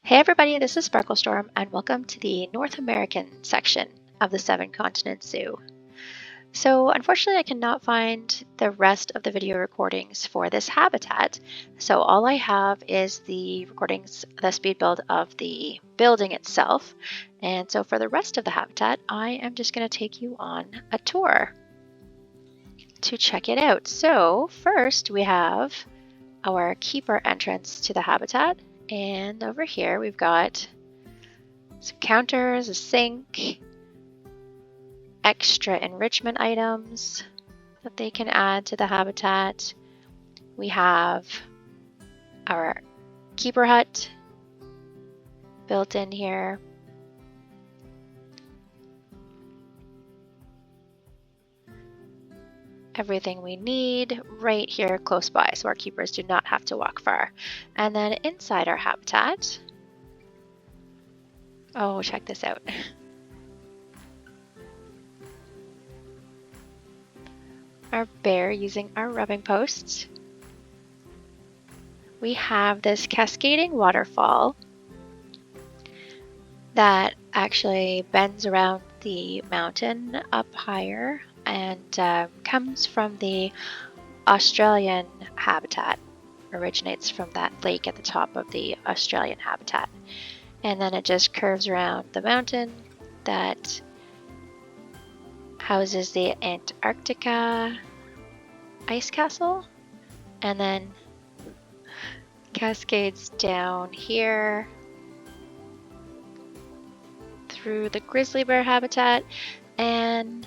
Hey everybody, this is Sparklestorm and welcome to the North American section of the Seven Continent Zoo. So unfortunately I cannot find the rest of the video recordings for this habitat, so all I have is the recordings, the speed build of the building itself, and so for the rest of the habitat I am just going to take you on a tour to check it out. So first we have our keeper entrance to the habitat. And over here we've got some counters, a sink, extra enrichment items that they can add to the habitat. We have our keeper hut built in here. Everything we need right here close by, so our keepers do not have to walk far. And then inside our habitat, oh, check this out. Our bear using our rubbing posts. We have this cascading waterfall that actually bends around the mountain up higher and comes from the Australian habitat, originates from that lake at the top of the Australian habitat. And then it just curves around the mountain that houses the Antarctica ice castle, and then cascades down here through the grizzly bear habitat and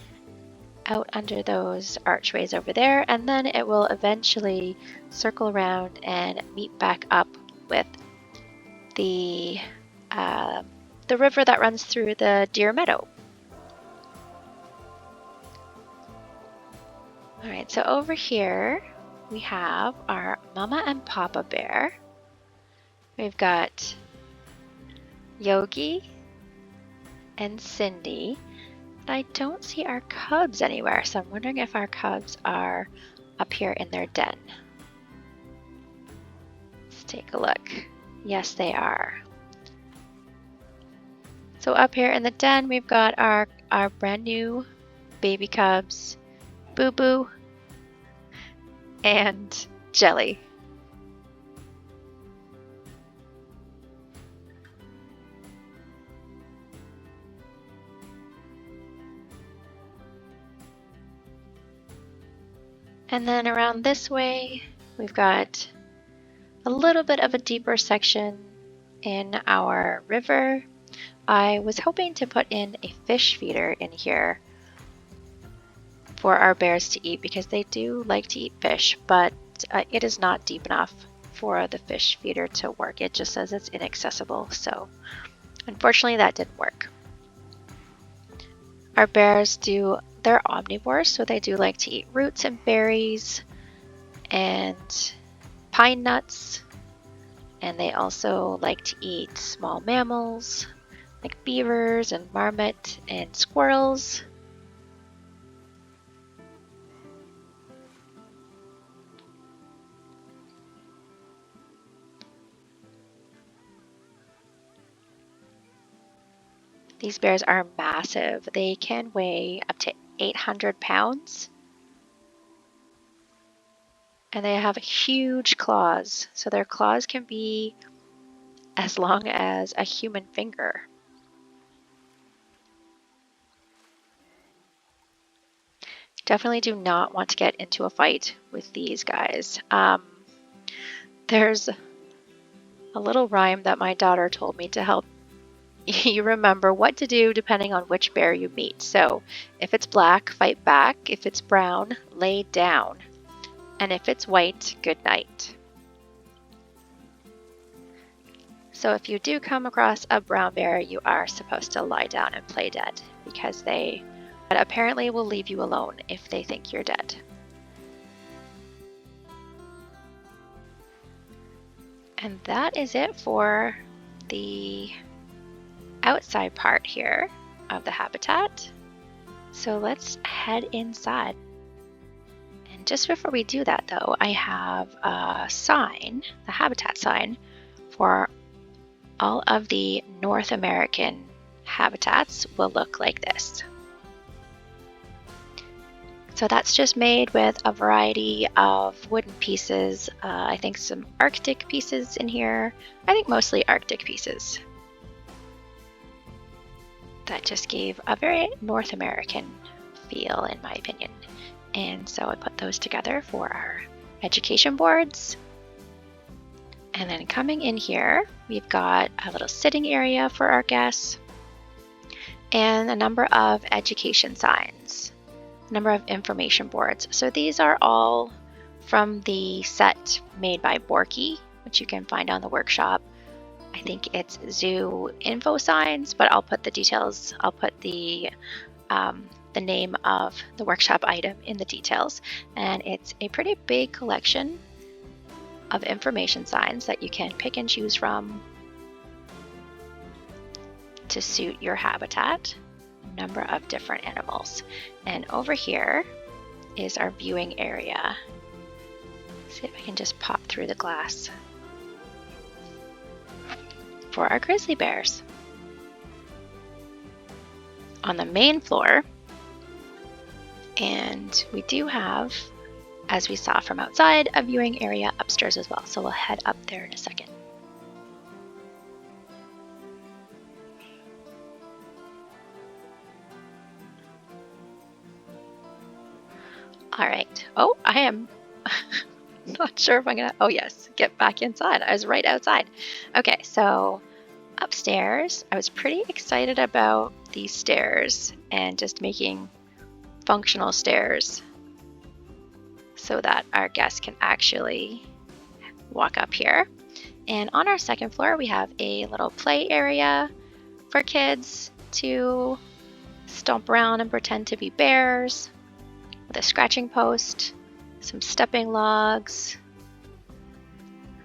out under those archways over there, and then it will eventually circle around and meet back up with the river that runs through the deer meadow. All right, so over here we have our mama and papa bear. We've got Yogi and Cindy. I don't see our cubs anywhere, so I'm wondering if our cubs are up here in their den. Let's take a look. Yes, they are. So up here in the den, we've got our brand new baby cubs, Boo Boo and Jelly. And then around this way, we've got a little bit of a deeper section in our river. I was hoping to put in a fish feeder in here for our bears to eat because they do like to eat fish, but it is not deep enough for the fish feeder to work. It just says it's inaccessible, so unfortunately that didn't work. Our bears they're omnivores, so they do like to eat roots and berries and pine nuts, and they also like to eat small mammals like beavers and marmot and squirrels. These bears are massive. They can weigh up to 800 pounds. And they have huge claws. So their claws can be as long as a human finger. Definitely do not want to get into a fight with these guys. There's a little rhyme that my daughter told me to help you remember what to do depending on which bear you meet. So if it's black, fight back. If it's brown, lay down. And if it's white, good night. So if you do come across a brown bear, you are supposed to lie down and play dead because they apparently will leave you alone if they think you're dead. And that is it for the outside part here of the habitat. So let's head inside. And just before we do that though, I have a sign, the habitat sign, for all of the North American habitats will look like this. So that's just made with a variety of wooden pieces. I think some Arctic pieces in here. I think mostly Arctic pieces. That just gave a very North American feel, in my opinion. And so I put those together for our education boards. And then coming in here, we've got a little sitting area for our guests and a number of education signs, a number of information boards. So these are all from the set made by Borkey, which you can find on the workshop. I think it's zoo info signs, but I'll put the details. I'll put the name of the workshop item in the details. And it's a pretty big collection of information signs that you can pick and choose from to suit your habitat, a number of different animals. And over here is our viewing area. See if I can just pop through the glass for our grizzly bears. On the main floor, and we do have, as we saw from outside, a viewing area upstairs as well. So we'll head up there in a second. All right. Oh, I am not sure if I'm gonna, oh yes, get back inside. I was right outside. Okay, so upstairs, I was pretty excited about these stairs and just making functional stairs so that our guests can actually walk up here. And on our second floor, we have a little play area for kids to stomp around and pretend to be bears, with a scratching post, some stepping logs,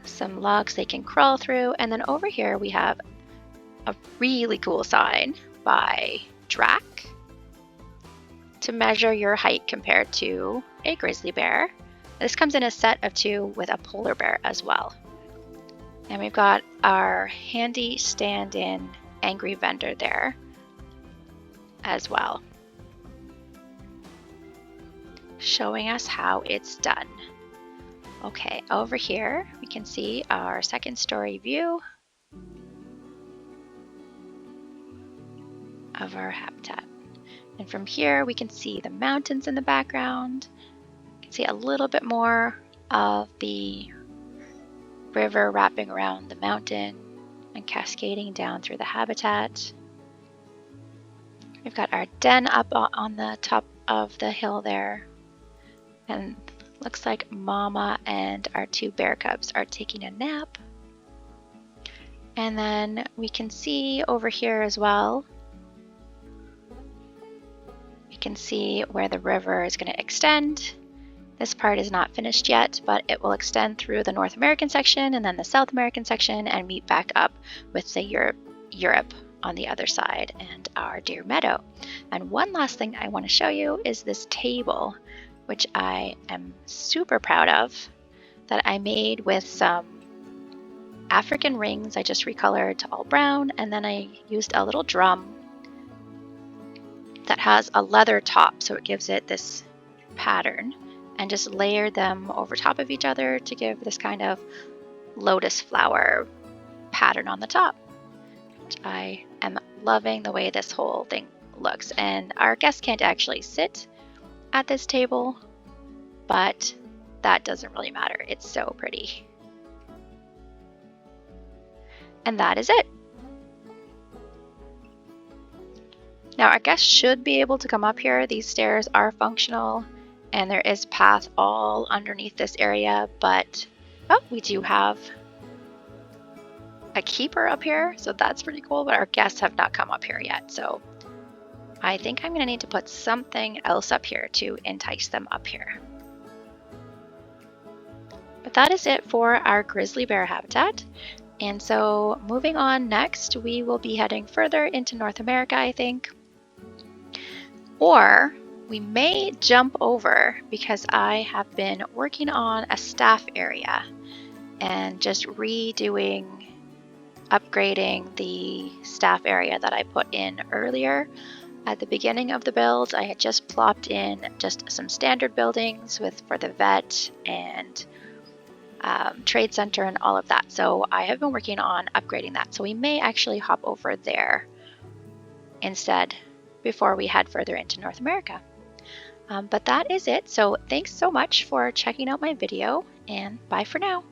some logs they can crawl through. And then over here we have a really cool sign by Drac to measure your height compared to a grizzly bear. This comes in a set of 2 with a polar bear as well. And we've got our handy stand-in angry vendor there as well, showing us how it's done. Okay, over here we can see our second story view of our habitat. And from here we can see the mountains in the background. You can see a little bit more of the river wrapping around the mountain and cascading down through the habitat. We've got our den up on the top of the hill there. And looks like Mama and our 2 bear cubs are taking a nap. And then we can see over here as well, you can see where the river is going to extend. This part is not finished yet, but it will extend through the North American section and then the South American section and meet back up with the Europe on the other side and our deer meadow. And one last thing I want to show you is this table, which I am super proud of, that I made with some African rings I just recolored to all brown, and then I used a little drum that has a leather top, so it gives it this pattern, and just layered them over top of each other to give this kind of lotus flower pattern on the top, which I am loving the way this whole thing looks. And our guests can't actually sit at this table, but that doesn't really matter. It's so pretty. And that is it. Now our guests should be able to come up here. These stairs are functional and there is path all underneath this area, but we do have a keeper up here, so that's pretty cool, but our guests have not come up here yet. So I think I'm gonna need to put something else up here to entice them up here. But that is it for our grizzly bear habitat. And so moving on next, we will be heading further into North America, I think. Or we may jump over because I have been working on a staff area and just redoing upgrading the staff area that I put in earlier. At the beginning of the build, I had just plopped in just some standard buildings for the vet and trade center and all of that. So I have been working on upgrading that. So we may actually hop over there instead before we head further into North America. But that is it. So thanks so much for checking out my video, and bye for now.